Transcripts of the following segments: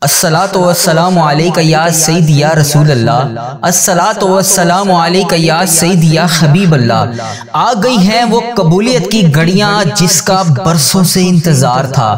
अस्सलातु वस्सलामु अलैका या सय्यद या रसूल अल्लाह, अस्सलातु वस्सलामु अलैका या सय्यद या हबीब अल्लाह। आ गई हैं वो कबूलियत की घड़ियां जिसका बरसों से इंतजार था।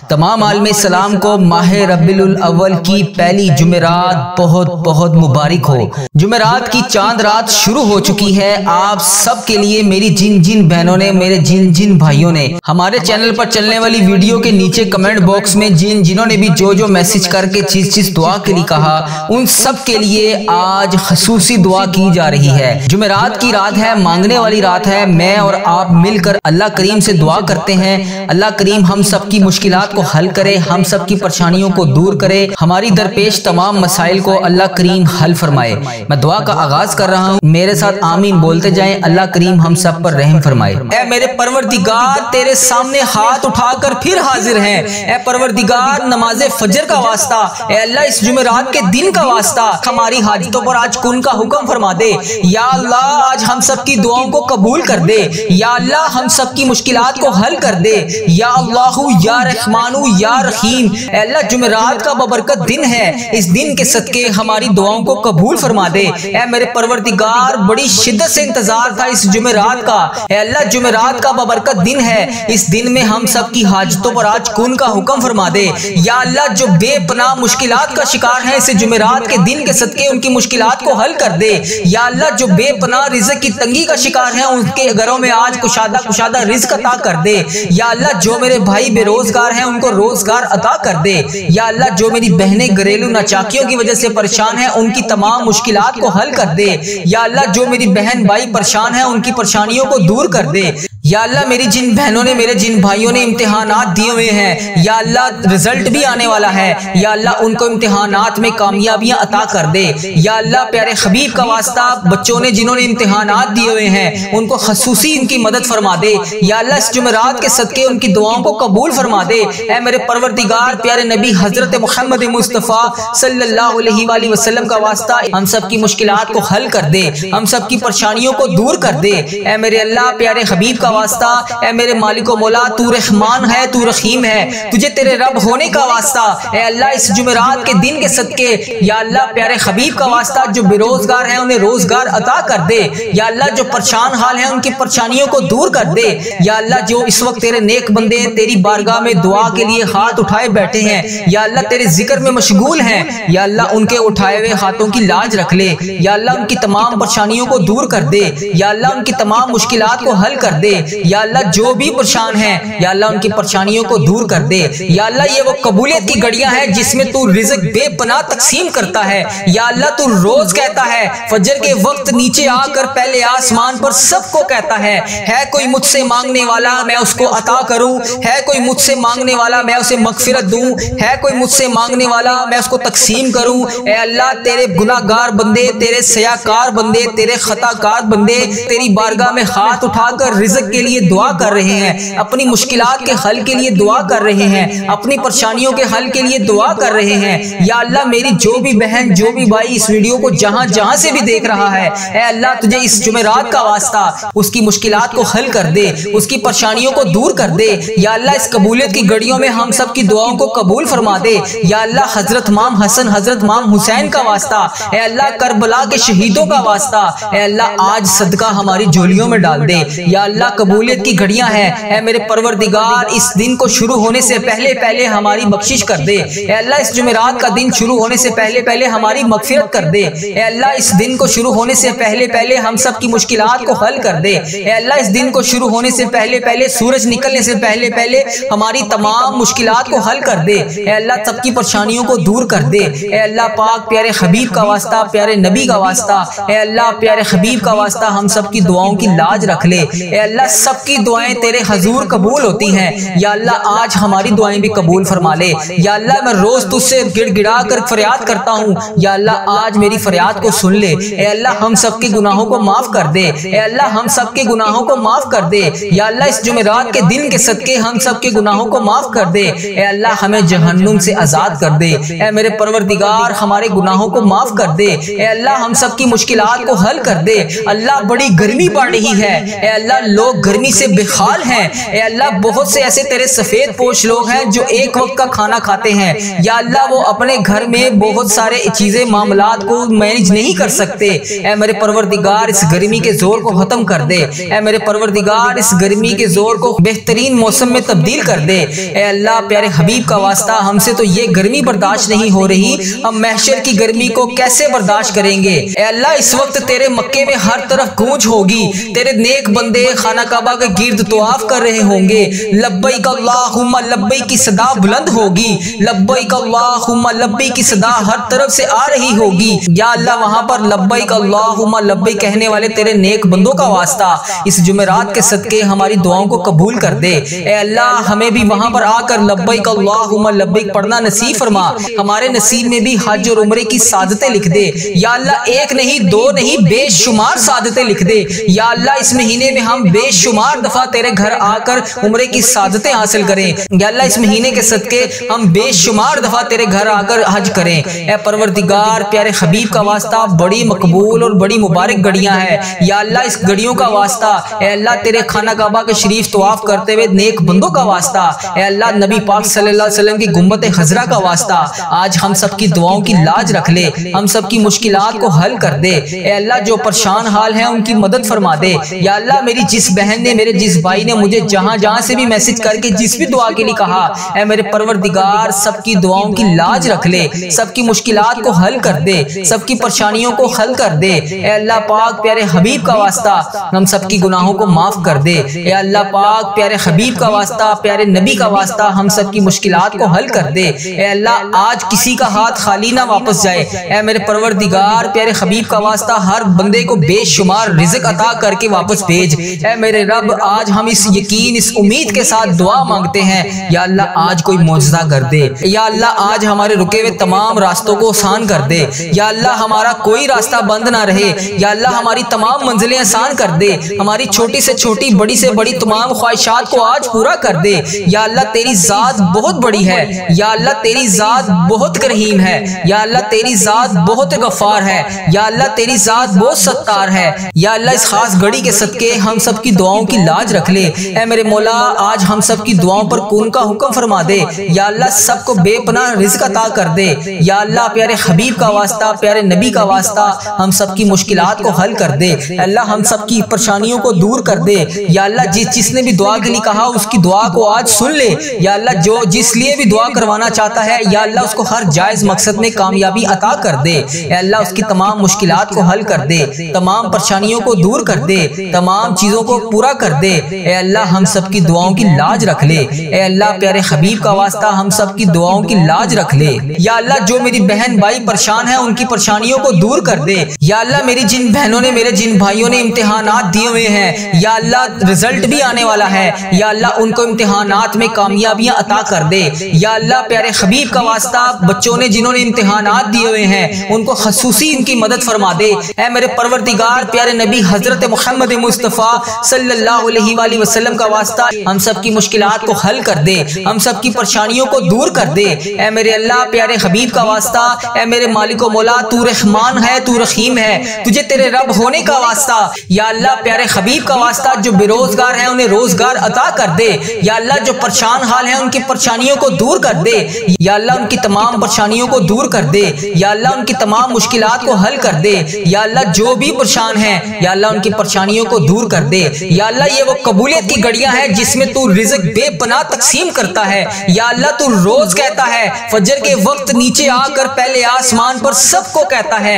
तमाम आलमे सलाम को माह रबीउल अव्वल की पहली जुमेरात बहुत बहुत मुबारक हो। जुमेरात की चांद रात शुरू हो चुकी है। आप सब के लिए मेरी जिन जिन बहनों ने, मेरे जिन जिन भाइयों ने हमारे चैनल पर चलने वाली वीडियो के नीचे कमेंट बॉक्स में जिन्होंने भी जो मैसेज करके चीज दुआ के लिए कहा, उन सब के लिए आज खसूसी दुआ की जा रही है। जुमेरात की रात है, मांगने वाली रात है। मैं और आप मिलकर अल्लाह करीम से दुआ करते हैं, अल्लाह करीम हम सब की मुश्किलात को हल करे, हम सब की परेशानियों को दूर करे, हमारी दरपेश तमाम मसाइल को अल्लाह करीम हल फरमाए। मैं दुआ का आगाज कर रहा हूँ, मेरे साथ आमीन बोलते जाएं। अल्लाह करीम हम सब पर रहम फरमाए। ऐ मेरे परवरदिगार, तेरे सामने हाथ उठाकर फिर हाजिर हैं। ऐ परवरदिगार, नमाज़े फजर का वास्ता, ऐ अल्लाह इस जुमेरात के दिन का वास्ता, हमारी हाजतों पर आज कुन का हुक्म फरमा दे। या अल्लाह आज हम सब की दुआओं को कबूल कर दे। या अल्लाह हम सब की मुश्किलात को हल कर दे। या अल्लाहु या रहमानु या रहीम, ऐ अल्लाह जुमेरात का बबरकत दिन है, इस दिन के सदके हमारी दुआओं को कबूल फरमा दे। ऐ मेरे परवरदिगार, बड़ी शिद्दत से इंतजार था इस जुमेरात का। ऐ अल्लाह जुमेरात का बबरकत दिन है, इस दिन में हम सब की हाजतों पर आज कुन का हुक्म फरमा दे। या अल्लाह जो बेपनाह मुश्किलात का शिकार है, इस जुमेरात के दिन के सदके उनकी मुश्किलात को हल कर दे। या अल्लाह जो बेपनाह रिज़्क़ की तंगी का शिकार है, उनके घरों में आज कुशादा रिज़्क़ अता कर दे। या अल्लाह जो मेरे भाई बेरोजगार हैं, उनको रोजगार अता कर दे। या अल्लाह जो मेरी बहनें घरेलू नाचाकियों की वजह से परेशान हैं, उनकी तमाम मुश्किलात को हल कर दे। या अल्लाह जो मेरी बहन भाई परेशान हैं, उनकी परेशानियों को दूर कर दे। या अल्लाह मेरी जिन बहनों ने, मेरे जिन भाइयों ने इम्तिहानात दिए हुए हैं, या अल्लाह रिजल्ट भी आने वाला है, या अल्लाह उनको इम्तिहानात में कामयाबियां अता कर दे। या अल्लाह प्यारे हबीब का वास्ता, बच्चों ने जिन्होंने इम्तिहानात दिए हुए हैं, उनको खसूसी इनकी मदद फरमा दे। या अल्लाह इस जुमेरात के सदके उनकी दुआओं को कबूल फरमा दे। ऐ मेरे परवरदिगार, प्यारे नबी हजरत मोहम्मद मुस्तफ़ा सल्लल्लाहु अलैहि वसल्लम का वास्ता, हम सब की मुश्किलात को हल कर दे, हम सब की परेशानियों को दूर कर दे। ऐ मेरे अल्लाह प्यारे हबीब का वास्ता, ऐ मेरे मालिको मौला, तू रहमान है, तू रहीम है, तुझे तेरे रब होने का वास्ता। ऐ अल्लाह इस जुमेरात के दिन के सदके, या अल्लाह प्यारे हबीब का वास्ता, जो बेरोजगार हैं उन्हें रोजगार अता कर दे। या अल्लाह जो परेशान हाल है, उनकी परेशानियों को दूर कर दे। या अल्लाह जो इस वक्त तेरे नेक बंदे तेरी बारगाह में दुआ के लिए हाथ उठाए बैठे हैं, या अल्लाह तेरे जिक्र में मशगूल हैं, या अल्लाह उनके उठाए हुए हाथों की लाज रख ले। या अल्लाह उनकी तमाम परेशानियों को दूर कर दे। या अल्लाह उनकी तमाम मुश्किलात को हल कर दे। या अल्लाह जो भी परेशान हैं, या अल्लाह उनकी परेशानियों को दूर कर दे। या अल्लाह ये वो कबूलियत की घड़ियां हैं जिसमें तू रिज़्क़ बेपनाह तकसीम करता है। या अल्लाह तू रोज कहता है, फजर के वक्त नीचे आकर पहले आसमान पर सबको कहता है कोई मुझसे मांगने वाला मैं उसको अता करूं, है कोई मुझसे मांगने वाला मैं उसे मगफिरत दूं, है कोई मुझसे मांगने वाला मैं उसको तकसीम करूं। ऐ अल्लाह तेरे गुनाहगार बंदे, तेरे सयाकार बंदे, तेरे खताकार बंदे तेरी बारगाह में हाथ उठाकर रिज़्क़ के लिए दुआ कर रहे हैं, अपनी मुश्किलात के हल के लिए दुआ कर रहे हैं, अपनी परेशानियों के हल के लिए दुआ कर रहे हैं। या अल्लाह मेरी जो भी बहन, जो भी भाई इस वीडियो को जहां जहां से भी देख रहा है, ऐ अल्लाह तुझे इस जुमेरात का वास्ता, उसकी मुश्किलात को हल कर दे, उसकी परेशानियों को दूर कर दे। या अल्लाह इस कबूलियत की घड़ियों में हम सब की दुआओं को कबूल फरमा दे। या अल्लाह हजरत इमाम हसन, हजरत इमाम हुसैन का वास्ता, ऐ अल्लाह करबला के शहीदों का वास्ता, ऐ अल्लाह आज सदका हमारी झोलियों में डाल दे। या अल्लाह कबूलियत की घड़ियां हैं, ऐ मेरे परवरदिगार इस दिन को शुरू होने से पहले पहले हमारी बख्शिश कर दे। ऐ अल्लाह इस जुमेरात का दिन शुरू होने से पहले पहले हमारी मगफिरत कर दे। ऐ अल्लाह इस दिन को शुरू होने से पहले पहले हम सब की मुश्किलात को हल कर दे। ऐ अल्लाह इस दिन को शुरू होने से पहले पहले, सूरज निकलने से पहले पहले हमारी तमाम मुश्किलात को हल कर दे। ऐ अल्लाह सबकी परेशानियों को दूर कर दे। ऐ अल्लाह पाक प्यारे हबीब का वास्ता, प्यारे नबी का वास्ता, ऐ अल्लाह प्यारे हबीब का वास्ता, हम सब की दुआओं की लाज रख ले। ऐ अल्लाह सबकी दुआएं तेरे हजूर कबूल होती हैं। या अल्लाह आज हमारी दुआएं भी कबूल फरमा ले। या अल्लाह मैं रोज तुझसे गिड़गिड़ा कर फरियाद करता हूँ, या अल्लाह आज मेरी फरियाद को सुन ले। ऐ अल्लाह हम सबके गुनाहों को माफ कर दे। ऐ अल्लाह हम सबके गुनाहों को माफ कर दे। या अल्लाह इस जुमेरात के दिन के सदके हम सबके गुनाहों को माफ कर दे। ऐ अल्लाह हमें जहन्नुम से आजाद कर दे। ऐ मेरे परवरदिगार हमारे गुनाहों को माफ कर दे। ऐ अल्लाह हम सबकी मुश्किलात को हल कर दे। अल्लाह बड़ी गर्मी पड़ रही है, ऐ अल्लाह लोग लोग गर्मी से बेहाल हैं। ए अल्लाह बहुत से ऐसे तेरे सफेद पोश लोग हैं जो एक वक्त का खाना खाते हैं। या अल्लाह वो अपने घर में बहुत सारे चीजें मामलात को मैनेज नहीं कर सकते। ए मेरे परवरदिगार इस गर्मी के जोर को खत्म कर दे। ए मेरे परवरदिगार इस गर्मी के जोर को बेहतरीन मौसम में तब्दील कर दे। ए अल्लाह प्यारे हबीब का वास्ता, हमसे तो ये गर्मी बर्दाश्त नहीं हो रही, हम महशर की गर्मी को कैसे बर्दाश्त करेंगे। ए अल्लाह इस वक्त तेरे मक्के में हर तरफ गूंज होगी, तेरे नेक बंदे खाना काबा के गिर्द तवाफ कर रहे होंगे। लब्बैक अल्लाहुम्मा लब्बैक की सदा बुलंद होगी, लब्बैक अल्लाहुम्मा लब्बैक की सदा हर तरफ से आ रही होगी। या अल्लाह वहां पर लब्बैक अल्लाहुम्मा लब्बैक कहने वाले तेरे नेक बंदों का वास्ता इस जुमेरात के सदके हमारी दुआओं को कबूल कर दे। ए अल्लाह हमें भी वहां पर आकर लब्बैक अल्लाहुम्मा लब्बैक पढ़ना नसीब फरमा, हमारे नसीब में भी हज और उम्रे की सादतें लिख दे। या अल्लाह एक नहीं दो नहीं बेशुमार सादतें लिख दे। या अल्लाह इस महीने में हम बेशुमार दफा तेरे घर आकर उम्रे की सादतें हासिल करें। या अल्लाह इस महीने के सदके हम बेशुमार दफा तेरे घर आकर हज करें। ए परवरदिगार प्यारे हबीब का वास्ता बड़ी मकबूल और बड़ी मुबारक घड़ियां हैं। या अल्लाह इस घड़ियों का वास्ता, ए अल्लाह तेरे खाना काबा के शरीफ तवाफ करते हुए नेक बंदों का वास्ता, ए अल्लाह नबी पाक सल्लल्लाहु अलैहि वसल्लम की गुम्बत हजरा का वास्ता, आज हम सब की दुआओं की लाज रख ले, हम सब की मुश्किलात को हल कर दे। ए अल्लाह जो परेशान हाल है उनकी मदद फरमा दे। या अल्लाह मेरी जिस बहन ने, मेरे जिस भाई ने मुझे जहां जहां से भी मैसेज करके जिस भी दुआ के लिए कहा, ए मेरे परवरदिगार सबकी दुआओं की लाज रख ले, सबकी मुश्किलात को हल कर दे, सबकी परेशानियों को हल कर दे। ए अल्लाह पाक प्यारे हबीब का वास्ता हम सबकी गुनाहों को माफ कर दे। ए अल्लाह पाक प्यारे हबीब का वास्ता, प्यारे नबी का वास्ता हम सबकी मुश्किलात को हल कर दे। ए अल्लाह आज किसी का हाथ खाली ना वापस जाए। ए मेरे परवरदिगार प्यारे हबीब का वास्ता हर बंदे को बेशुमार रिज़्क अता करके वापस भेज। ए मेरे रब आज हम इस यकीन, इस उम्मीद के साथ दुआ मांगते हैं, या अल्लाह आज कोई मौजज़ा कर दे। या अल्लाह आज हमारे रुके हुए तमाम रास्तों को आसान कर दे। या अल्लाह हमारा कोई रास्ता बंद ना रहे। या अल्लाह हमारी तमाम मंजिलें आसान कर दे, हमारी छोटी से छोटी बड़ी से बड़ी तमाम ख्वाहिशात को आज पूरा कर दे। या अल्लाह तेरी जात बहुत बड़ी है। या अल्लाह तेरी जात बहुत रहीम है। या अल्लाह तेरी जात बहुत गफ्फार है। या अल्लाह तेरी जात बहुत सत्तार है। या अल्लाह इस खास घड़ी के सदके हम सब की दुआओं की लाज रख ले। ए मेरे मौला आज हम सब की दुआओं पर कून का हुक्म फरमा दे। या अल्लाह सबको बेपनाह रिज़्क अता कर दे। या अल्लाह प्यारे हबीब का वास्ता, प्यारे नबी का वास्ता हम सब की मुश्किलात को हल कर दे। अल्लाह हम सब की परेशानियों को दूर कर दे। या अल्लाह जिसने भी दुआ के लिए कहा उसकी दुआ को आज सुन ले। या अल्लाह जो जिस लिए भी दुआ करवाना चाहता है, या अल्लाह उसको हर जायज मकसद में कामयाबी अता कर दे। अल्लाह उसकी तमाम मुश्किलात को हल कर दे, तमाम परेशानियों को दूर कर दे, तमाम चीजों को पूरा कर दे। ए अल्लाह हम सब की दुआओं की लाज रख ले। ए अल्लाह प्यारे हबीब का वास्ता हम सब की दुआओं की लाज रख ले। या अल्लाह जो मेरी बहन भाई परेशान है उनकी परेशानियों को दूर कर दे। या अल्लाह मेरी जिन बहनों ने, मेरे जिन भाइयों ने इम्तिहानात दिए हुए हैं, या अल्लाह रिजल्ट भी आने वाला है, या अल्लाह उनको इम्तिहानात में कामयाबियां अता कर दे। या अल्लाह प्यारे हबीब का वास्ता बच्चों ने जिन्होंने इम्तिहानात दिए हुए हैं उनको खसूसी इनकी मदद फरमा दे। ऐ मेरे परवरदिगार प्यारे नबी हजरत मोहम्मद मुस्तफ़ा सल्लल्लाहु अलैहि वसल्लम का वास्ता हम सब की मुश्किलात को हल कर दे, हम सब की परेशानियों को दूर कर दे। ऐ मेरे अल्लाह प्यारे हबीब का वास्ता, ऐ मेरे मालिक व मौला तू रहमान है, तू रहीम है, तुझे तेरे रब होने का वास्ता। या अल्लाह प्यारे हबीब का वास्ता जो बेरोजगार है उन्हें रोजगार अता कर दे। या अल्लाह जो परेशान हाल है उनकी परेशानियों को दूर कर दे। या अल्लाह उनकी तमाम परेशानियों को दूर कर दे। या अल्लाह उनकी तमाम मुश्किलात को हल कर दे। या अल्लाह जो भी परेशान है, या अल्लाह उनकी परेशानियों को दूर कर दे। या अल्लाह ये वो कबूलियत की घड़ियां हैं जिसमें तू रिज़्क बेपनाह तकसीम करता है। या अल्लाह तू रोज कहता है फजर के वक्त नीचे आकर पहले आसमान पर सबको कहता है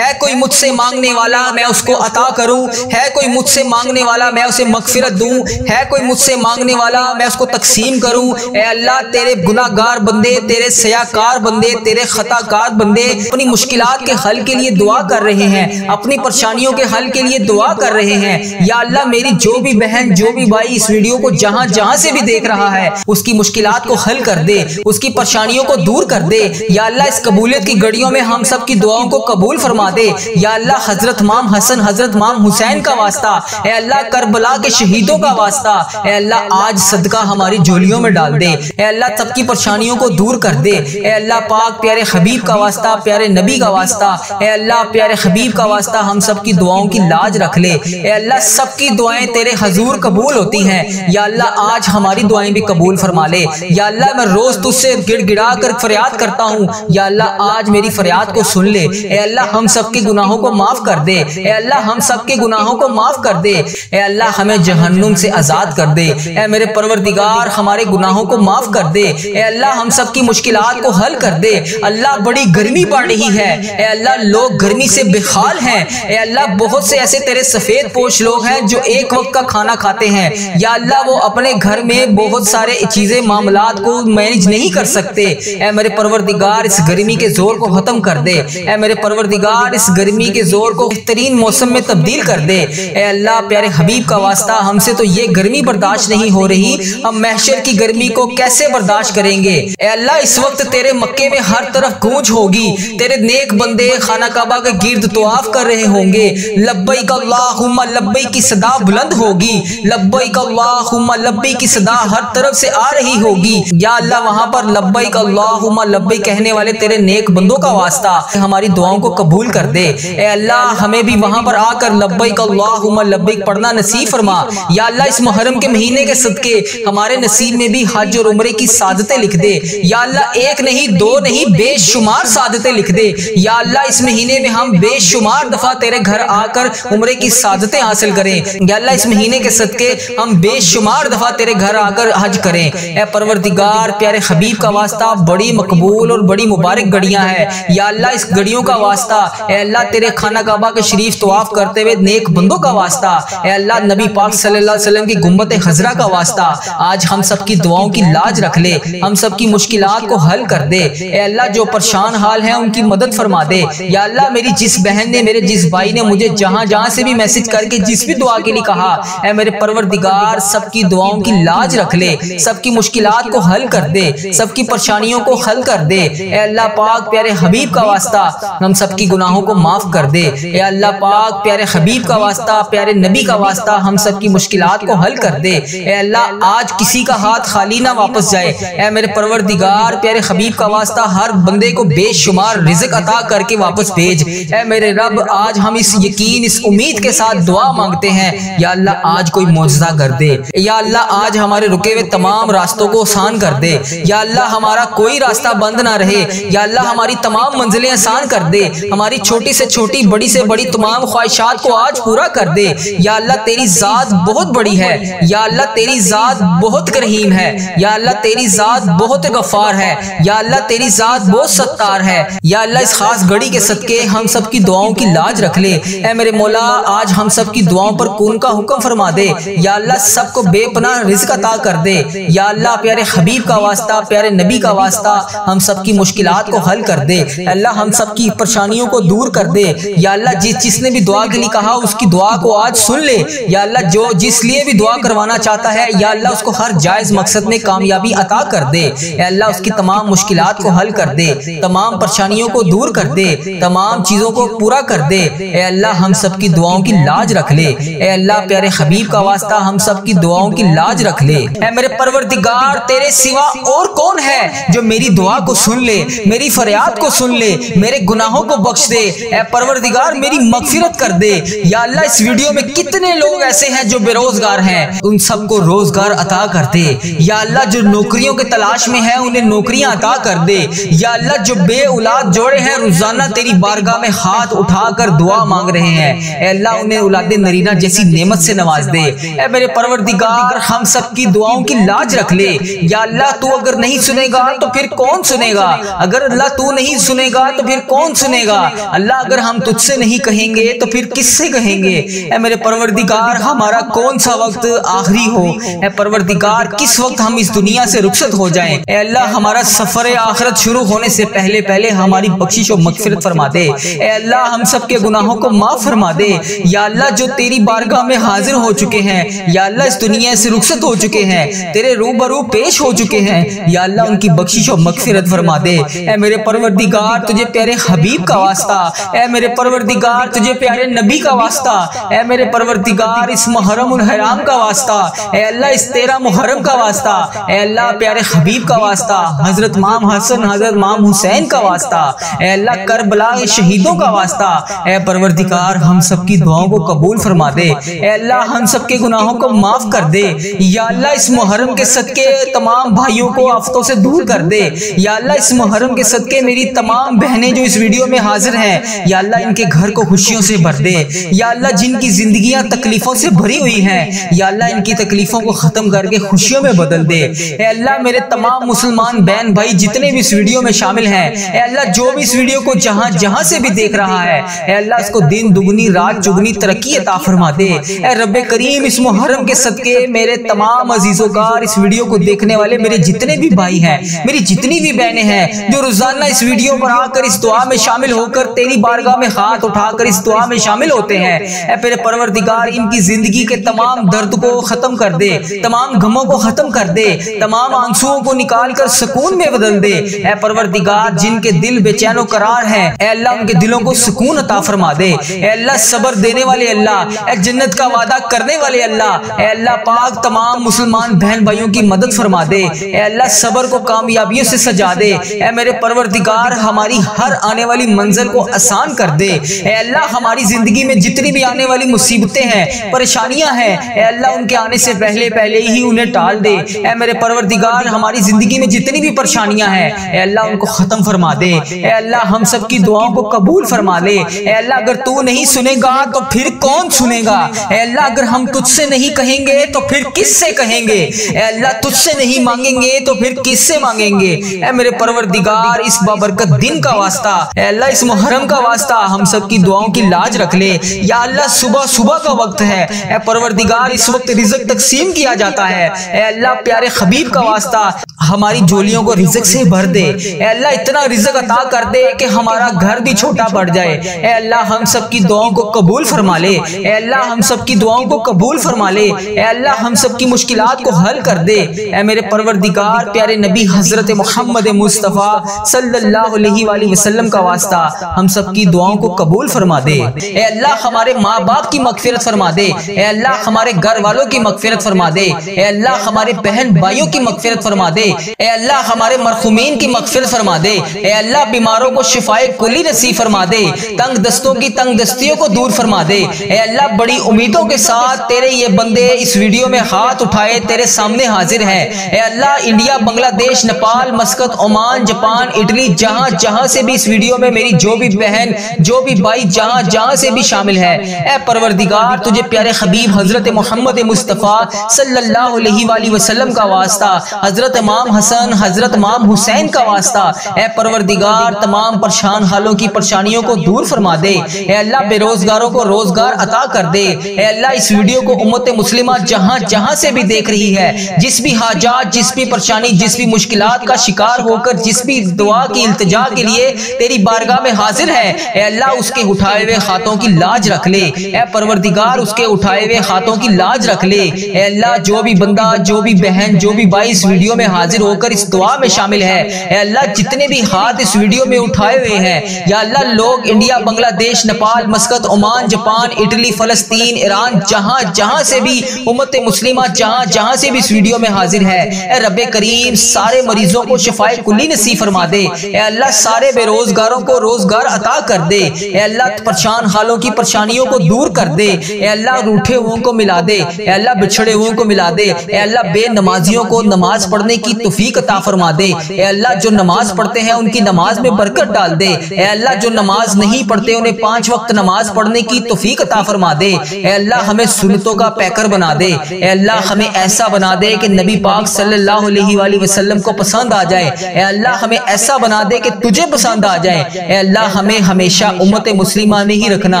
कोई मुझसे मांगने वाला मैं उसको अता करूं, है कोई मुझसे मांगने वाला मैं उसे मगफिरत दूं, है कोई मुझसे मांगने वाला मैं उसको तकसीम करूं। ए अल्लाह तेरे गुनाहगार बंदे, तेरे सयाकार बंदे, तेरे खताकार बंदे अपनी मुश्किलात के हल के लिए दुआ कर रहे हैं, अपनी परेशानियों के हल के लिए दुआ कर रहे हैं। या अल्लाह मेरी जो भी बहन, जो भी भाई इस वीडियो को जहां जहां से भी देख रहा है उसकी मुश्किलात को हल कर दे, उसकी परेशानियों को दूर कर दे। या अल्लाह इस कबूलियत की घड़ियों में हम सब की दुआओं को कबूल फरमा दे। या अल्लाह हजरत इमाम हसन, हजरत इमाम हुसैन का वास्ता, ए अल्लाह करबला के शहीदों का वास्ता, ए अल्लाह आज सदका हमारी झोलियों में डाल दे। ए अल्लाह सबकी परेशानियों को दूर कर दे। ए अल्लाह पाक प्यारे हबीब का वास्ता, प्यारे नबी का वास्ता, ए अल्लाह प्यारे हबीब का वास्ता हम सब की दुआओं की लाज रख ले। ए अल्लाह सबकी दुआएं तेरे हजूर कबूल होती हैं। या अल्लाह आज हमारी दुआएं भी कबूल फरमा ले। या अल्लाह मैं रोज तुझसे गिड़गिड़ा कर फरियाद करता हूँ, या अल्लाह आज मेरी फरियाद को सुन ले। ए अल्लाह हम सबके गुनाहों को माफ कर दे। ए अल्लाह हम सबके गुनाहों को माफ कर दे। ए अल्लाह हमें जहन्नुम से आजाद कर दे। ए मेरे परवरदिगार हमारे गुनाहों को माफ कर दे। ए अल्लाह हम सबकी मुश्किलात को हल कर दे। अल्लाह बड़ी गर्मी पड़ रही है। ए अल्लाह लोग गर्मी से बेहाल हैं। ए अल्लाह बहुत से ऐसे तेरे सफेद पोश लोग हैं जो एक वक्त का खाना खाते हैं। या अल्लाह वो अपने घर में बहुत सारे चीजें मामलात को मैनेज नहीं कर सकते। ए मेरे परवरदिगार इस गर्मी के जोर को खत्म कर दे। ए मेरे परवरदिगार इस गर्मी के जोर को बेहतरीन मौसम में तब्दील कर दे। ए अल्लाह प्यारे हबीब का वास्ता हमसे तो ये गर्मी बर्दाश्त नहीं हो रही, हम महशर की गर्मी को कैसे बर्दाश्त करेंगे। ए अल्लाह इस वक्त तेरे मक्के में हर तरफ गूंज होगी, तेरे नेक बंदे खाना काबा के गिर्द तवाफ कर रहे होंगे। लब्बैक अल्लाहुम्मा लब्बैक की सदा बुलंद होगी। लब्बैक अल्लाहुम्मा लब्बैक की सदा हर तरफ से आ रही होगी। या अल्लाह वहां पर लब्बैक अल्लाहुम्मा लब्बैक कहने वाले तेरे नेक बंदों का वास्ता हमारी दुआओं को कबूल कर दे। ए अल्लाह हमें भी वहां पर आकर लब्बैक अल्लाहुम्मा लब्बैक पढ़ना नसीब फरमा। या अल्लाह इस मुहर्रम के महीने के सदके हमारे नसीब में भी हज और उम्रे की सादतें लिख दे। या अल्लाह एक नहीं दो नहीं बेशुमार सादतें लिख दे। या अल्लाह इस महीने में हम बेशुमार दफा तेरे घर आकर उम्रे की सादतें हासिल करें। या अल्लाह इस महीने के सदके हम बेशुमार दफा तेरे घर आकर हज करें। ए परवरदिगार प्यारे हबीब का वास्ता बड़ी मकबूल और बड़ी मुबारक घड़ियां हैं। या अल्लाह इस घड़ियों का वास्ता ए अल्लाह तेरे खाना काबा के शरीफ तवाफ करते हुए नेक बंदों का वास्ता, ए अल्लाह नबी पाक सल्लल्लाहु अलैहि वसल्लम की गुम्बत खजरा का वास्ता आज हम सबकी दुआओं की लाज रख ले, हम सबकी मुश्किलात को हल कर दे। ए अल्लाह जो परेशान हाल है उनकी मदद फरमा दे। या अल्लाह मेरी जिस बहन ने मेरे जिस भाई ने मुझे जहां जहां से भी मैसेज करके जिस भी दुआ के लिए कहा, ए मेरे परवरदिगार सबकी दुआओं की लाज रख ले, सबकी मुश्किलात को हल कर दे, सबकी परेशानियों को हल कर दे। ए अल्लाह पाक प्यारे हबीब का वास्ता हम सबकी गुनाहों को माफ कर दे। ए अल्लाह पाक प्यारे हबीब का वास्ता प्यारे नबी का वास्ता हम सबकी मुश्किलात को हल कर दे। ए अल्लाह आज किसी का हाथ खाली ना वापस जाए। ए मेरे परवरदिगार प्यारे हबीब का वास्ता हर बंदे को बेशुमार रिज़्क अता करके वापस भेज। ए मेरे रब आज हम इस यकीन इस उम्मीद के साथ दुआ मांगते हैं, या अल्लाह आज कोई मौजज़ा कर दे। या अल्लाह आज हमारे रुके हुए तमाम रास्तों को आसान कर दे। या अल्लाह हमारा कोई रास्ता बंद ना रहे। या अल्लाह हमारी तमाम मंजिलें आसान कर दे, हमारी छोटी से छोटी बड़ी से बड़ी तमाम ख्वाहिशात को आज पूरा कर दे। या अल्लाह तेरी जात बहुत बड़ी है। या अल्लाह तेरी जात बहुत रहीम है। या अल्लाह तेरी जात बहुत गफ्फार है। या अल्लाह तेरी जात बहुत सत्तार है। या अल्लाह इस खास घड़ी के सदके हम सब की दुआओं की लाज रख ले। ए मेरे मौला आज हम सब की दुआओं पर कून का हुक्म फरमा दे। या अल्लाह सबको बेपनाह रिज़्क अता कर दे। या अल्लाह प्यारे हबीब का वास्ता प्यारे नबी का वास्ता हम सब की मुश्किलात को हल कर दे। अल्लाह हम सब की परेशानियों को दूर कर दे। या अल्लाह जिसने भी दुआ के लिए कहा उसकी दुआ को आज सुन ले। या अल्लाह जो जिस लिए भी दुआ करवाना चाहता है, या अल्लाह उसको हर जायज मकसद में कामयाबी अता कर दे। अल्लाह उसकी तमाम मुश्किलात को हल कर दे, तमाम परेशानियों को दूर कर दे, तमाम चीजों को पूरा कर दे। ए अल्लाह हम सब की दुआओं की लाज रख ले। ए अल्लाह प्यारे हबीब का वास्ता हम सब की दुआओं की लाज रख ले। ए मेरे परवरदिगार तेरे सिवा और कौन है जो मेरी दुआ को सुन ले, मेरी फरियाद को सुन ले, मेरे गुनाहों को बख्श दे। ए परवरदिगार मेरी मगफिरत कर दे। या अल्लाह इस वीडियो में कितने लोग ऐसे हैं जो बेरोजगार हैं, उन सबको रोजगार अता कर दे। या अल्लाह जो नौकरियों के तलाश में है उन्हें नौकरियां अता कर दे। या अल्लाह जो बे औलाद जोड़े हैं रोजाना तेरी बारगाह में हाथ उठाकर दुआ मांग रहे हैं, ए अल्लाह उन्हें औलादे नरीना जैसी नेमत से नवाज दे। ए मेरे परवरदिगार हम सब की दुआओं की लाज रख ले। या अल्लाह तू अगर नहीं सुनेगा तो फिर कौन सुनेगा? अगर अल्लाह तू नहीं सुनेगा तो फिर कौन सुनेगा? अल्लाह अगर हम तुझसे नहीं कहेंगे तो फिर किससे कहेंगे? ए मेरे परवरदिगार हमारा कौन सा वक्त आखिरी हो? ए परवरदिगार किस वक्त हम इस दुनिया से रुखसत हो जाएं? ए अल्लाह हमारा सफर आखिरत शुरू होने से पहले पहले हमारी बख्शिश और मगफिरत फरमा दे। ए अल्लाह हम सब के गुनाहों को माफ फरमा दे। या अल्लाह जो तेरी बारगाह में हाजिर हो चुके हैं, या अल्लाह इस दुनिया से रुखसत हो चुके हैं, तेरे रूबरू पेश हो चुके हैं, या अल्लाह उनकी बख्शिश और मगफिरत फरमा दे। ए मेरे परवरदिगार तुझे प्यारे हबीब का वास्ता, ए मेरे परवरदिगार तुझे प्यारे नबी का वास्ता, ए मेरे परवरदिगार इस मुहर्रम उल हराम का वास्ता, ए अल्लाह इस 13 मुहर्रम का वास्ता, ए अल्लाह प्यारे हबीब का वास्ता, हजरत इमाम हसन हजरत इमाम हुसैन का वास्ता, ए अल्लाह करबला के शहीदों का वास्ता, ए परवरदिगार हम सब की दुआओं को कबूल फरमा दे। ए अल्लाह हम सब के गुनाहों को माफ कर दे। या अल्लाह इस मुहर्रम के सदके तमाम भाइयों को आफतों से दूर कर दे। या अल्लाह इस मुहर्रम के सदके मेरी तमाम बहनें जो इस वीडियो में हाजिर हैं, या अल्लाह इनके घर को खुशियों से भर दे। या अल्लाह जिनकी जिंदगियां तकलीफों से भरी हुई हैं, या अल्लाह इनकी तकलीफों को खत्म करके खुशियों में बदल दे। अल्लाह मेरे तमाम मुसलमान बहन भाई जितने भी इस वीडियो में शामिल हैं, अल्लाह जो भी इस वीडियो को जहां जहां से भी देख रहा है, अल्लाह उसको दिन दुगनी रात चुगनी तरक्की अता फरमा दे। रब्बे करीम इस मुहर्रम के सदके मेरे तमाम अजीजोकार, इस वीडियो को देखने वाले मेरे जितने भी भाई हैं, मेरी जितनी भी बहनें हैं जो रोजाना इस वीडियो पर आकर इस दुआ में शामिल होकर तेरी बारगाह में हाथ उठाकर इस दुआ में शामिल होते हैं, मेरे परवरदिगार इनकी जिंदगी के तमाम दर्द को खत्म कर दे, तमाम गमों को खत्म कर दे, तमाम आंसुओं को निकाल कर सुकून में बदल दे। ऐ परवरदिगार जिनके दिल बेचैनो करार है, अल्लाह उनके दिलों को सुकून अता फरमा दे। अल्लाह सब्र देने वाले अल्लाह, जन्नत का वादा करने वाले अल्लाह, अल्लाह पाक तमाम मुसलमान बहन भाइयों की मदद फरमा दे। अल्लाह सब्र को कामयाबियों से सजा दे। ऐ मेरे परवरदिगार हमारी हर आने वाली मंजिल को आसान कर दे। अल्लाह हमारी जिंदगी में जितनी भी आने वाली मुसीबतें हैं, परेशानियां हैं, अल्लाह उनके आने से पहले पहले ही उन्हें टाल दे। ऐ मेरे परवरदिगार हमारी जिंदगी में जितनी भी परेशानियां हैं, अल्लाह उनको खत्म फरमा दे। अल्लाह हम सब की दुआओं को कबूल फरमा ले। अल्लाह अगर तू नहीं सुनेगा तो फिर कौन सुनेगा? अल्लाह अगर हम तुझसे नहीं कहेंगे तो फिर किससे कहेंगे? अल्लाह तुझसे नहीं मांगेंगे तो फिर किससे मांगेंगे? ऐ मेरे परवरदिगार इस बाबरकत दिन का वास्ता, अल्लाह इस मुहर्रम का वास्ता हम सब की दुआओं की लाज रख ले। या अल्लाह सुबह सुबह का वक्त है, ऐ परवरदिगार इस वक्त रिज़्क तकसीम किया जाता है। ऐ अल्लाह प्यारे हबीब का वास्ता हमारी झोलियों को रिज़्क से भर दे। अल्लाह इतना रिज़्क अता कर दे कि हमारा घर भी छोटा पड़ जाए। अल्लाह हम सब की दुआओं को कबूल फरमा ले। अल्लाह हम सब की दुआओं को कबूल फरमा ले। अल्लाह हम सब की मुश्किलात को हल कर दे। ऐ मेरे परवरदिगार प्यारे नबी हजरत मोहम्मद मुस्तफ़ा सल्लल्लाहु अलैहि वसल्लम का वास्ता हम सब की दुआओं को कबूल फरमा दे। अल्लाह हमारे माँ बाप की मगफिरत फरमा दे। अल्लाह हमारे घर वालों की मगफिरत फरमा दे। अल्लाह हमारे बहन भाइयों की मगफिरत फरमा दे। अल्लाह हमारे मरहुमीन की मगफिरत फरमा दे। अल्लाह बीमारों को शिफाए कुली नसीब फरमा दे। तंग दस्तों की तंग दस्तियों को दूर फरमा दे। अल्लाह बड़ी उम्मीदों के साथ तेरे ये बंदे इस वीडियो में हाथ उठाए तेरे सामने हाजिर हैं। Allah India, Bangladesh, Nepal, Muscat, Oman, Japan, Italy, जहां जहां से भी इस वीडियो में मेरी जो भी बहन जो भी भाई जहां जहां से भी शामिल है, ऐ परवरदिगार तुझे प्यारे हबीब हजरत मोहम्मद मुस्तफ़ा सल्लल्लाहु अलैहि वसल्लम का वास्ता, हजरत इमाम हसन, हजरत इमाम हुसैन का वास्ता, ऐ परवरदिगार तमाम परेशान हालों की परेशानियों को दूर फरमा दे। ऐ अल्लाह बेरोजगारों को रोजगार अता कर दे। ऐ अल्लाह इस वीडियो को उम्मत मुस्लिमा जहां जहां से भी देख रही है, जिस भी हाजात, जिस भी परेशानी, जिस भी मुश्किलात का शिकार होकर जिस भी दुआ की इल्तिजा के लिए तेरी बारगाह में हाजिर है, ऐ अल्लाह उसके उठाए हुए हाथों की लाज रख ले। ऐ परवरदिगार उसके उठाए हुए हाथों की लाज रख ले। ऐ अल्लाह जो भी बंदा, जो भी बहन, जो भी भाई इस वीडियो में हाजिर होकर इस दुआ में शामिल है, ऐ अल्लाह जितने भी हाथ इस वीडियो में उठाए हुए हैं, या अल्लाह लोग India, Bangladesh, Nepal, Muscat, Oman, Japan, Italy, फलस्तीन, ईरान, जहां जहां से भी उम्मत मुस्लिमा जहां जहां से भी इस वीडियो में हाजिर है, ऐ रब्बे करीम सारे मरीजों को शिफाए कुली नसीब फरमा दे। ऐ अल्लाह सारे बेरोजगारों को रोजगार अता कर दे। ऐ अल्लाह परेशान हालों की परेशानियों को दूर कर दे। ऐ अल्लाह रूठे हुओं को मिला दे। ऐ अल्लाह बिछड़े हुओं को मिला दे। ऐ अल्लाह बेनमाजियों को नमाज पढ़ने की तौफीक अता फरमा दे। ऐ अल्लाह जो नमाज पढ़ते हैं उनकी नमाज में बरकत डाल दे। ऐ अल्लाह जो नमाज नहीं पढ़ते उन्हें 5 वक्त नमाज पढ़ने की तौफीक अता फरमा दे। ऐ अल्लाह हमें सुन्नतों का पैकर बना दे। ऐ अल्लाह हमें ऐसा बना दे कि नबी पाक सल्लल्लाहु अलैहि वसल्लम को पसंद आ जाए। ऐ अल्लाह हमें ऐसा बना दे कि तुझे पसंद आ जाए। ऐ अल्लाह हमें हमेशा उम्मत मुस्लिमा में ही रखना।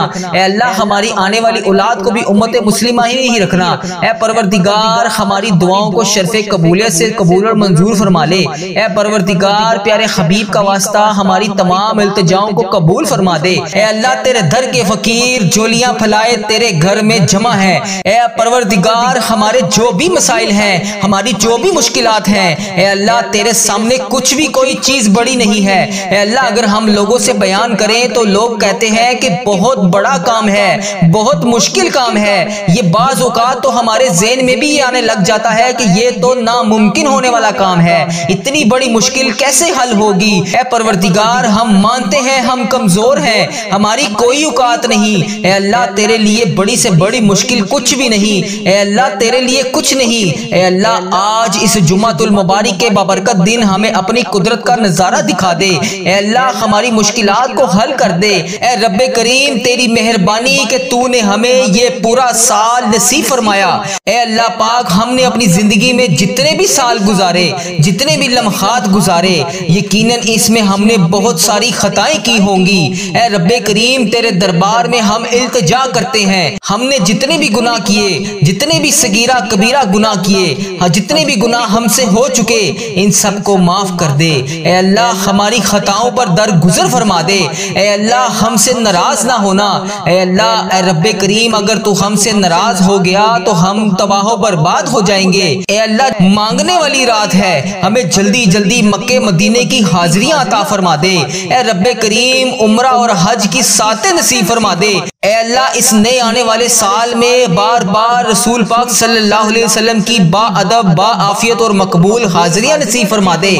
ऐ अल्लाह हमारी आने वाली औलाद को भी उम्मत मुस्लिमा ही नहीं रखना। ऐ परवरदिगार हमारी दुआओं को शर्फ़े कबूलियत से कबूल और मंजूर फरमा ले। ऐ परवरदिगार प्यारे हबीब का वास्ता हमारी तमाम इल्तिजाओं को कबूल फरमा दे। ऐ अल्लाह तेरे दर के फकीर झोलियां फैलाए तेरे घर में जमा है। ऐ परवरदिगार हमारे जो भी मसाइल हैं, हमारी जो भी मुश्किलात हैं, ऐ अल्लाह तेरे सामने कुछ भी कोई चीज बड़ी नहीं है। ऐ अल्लाह अगर हम लोगों से बयान करें तो लोग कहते हैं कि बहुत बड़ा काम है, बहुत मुश्किल काम है। ये बाज़ औक़ात तो हमारे ज़हन में भी ये आने लग जाता है कि ये तो नामुमकिन होने वाला काम है, इतनी बड़ी मुश्किल कैसे हल होगी। ऐ परवरदिगार, हम मानते हैं हम कमजोर हैं, हमारी कोई औकात नहीं। ऐ अल्लाह, तेरे लिए बड़ी से बड़ी मुश्किल कुछ भी नहीं। ऐ अल्लाह, तेरे लिए कुछ नहीं। ऐ अल्लाह, आज इस जुमातुल मुबारक के बाबरकत दिन हमें अपनी कुदरत का नजारा दिखा दे। ऐ अल्लाह, हमारी मुश्किलात को हल कर दे। ऐ रब्बे करीम, तेरी मेहरबानी कि तूने हमें ये पूरा साल नसीब फरमाया। ऐ अल्लाह पाक, हमने अपनी जिंदगी में जितने भी साल गुजारे, जितने भी लम्हात गुजारे, यकीनन इसमें हमने बहुत सारी खताएं की होंगी। ऐ रब्बे करीम, तेरे दरबार में हम इल्तिजा करते हैं, हमने जितने भी गुनाह किए, जितने भी सगीरा कबीरा गुनाह किए, जितने भी गुनाह हमसे हो चुके, इन सब को माफ कर दे। ऐ अल्लाह, हमारी खताओं पर दरगुजर फरमा दे। ऐ अल्लाह, हमसे नाराज ना होना। ऐ अल्लाह, ऐ रब्बे करीम, अगर तू हमसे नाराज हो गया तो हम तबाह बर्बाद हो जाएंगे। ऐ अल्लाह, मांगने वाली रात है, हमें जल्दी जल्दी मक्के मदीने की हाजिरियां अता फरमा दे। ऐ रब्बे करीम, उम्रा और हज की सातें नसीब फरमा दे। ऐ अल्लाह, इस नए आने वाले साल में बार बार रसूल पाक सल्लल्लाहु अलैहि वसल्लम की बाअदब, बाआफियत और मकबूल हाजिरियां नसीब फरमा दे।